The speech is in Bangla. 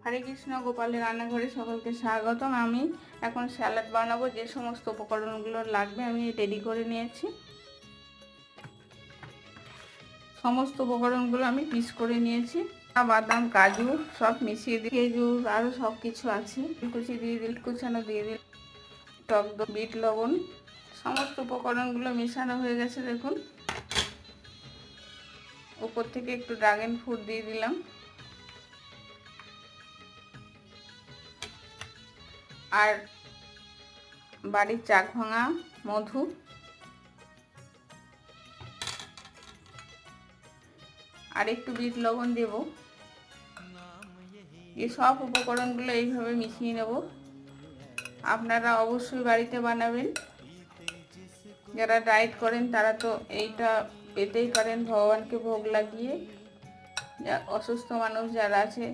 হরে কৃষ্ণ, গোপালের রান্নাঘরে সকলকে স্বাগতম। আমি এখন স্যালাড বানাবো। যে সমস্ত উপকরণগুলো লাগবে আমি রেডি করে নিয়েছি। সমস্ত উপকরণগুলো আমি পিস করে নিয়েছি। বাদাম, কাজু সব মিশিয়ে দিয়ে, খেজুর আরও সব কিছু আছে, কুচি দিয়ে দিল, কুচানো দিয়ে দিল, টক দই, বিট লবণ, সমস্ত উপকরণগুলো মেশানো হয়ে গেছে। দেখুন, উপর থেকে একটু ড্রাগন ফ্রুট দিয়ে দিলাম, আর বাড়ির চাক ভাঙা মধু, আর একটু বিট লবণ দেব। এই সব উপকরণগুলো এইভাবে মিশিয়ে নেব। আপনারা অবশ্যই বাড়িতে বানাবেন। যারা ডায়েট করেন তারা তো এইটা পেতেই পারেন ভগবানকে ভোগ লাগিয়ে। অসুস্থ মানুষ যারা আছে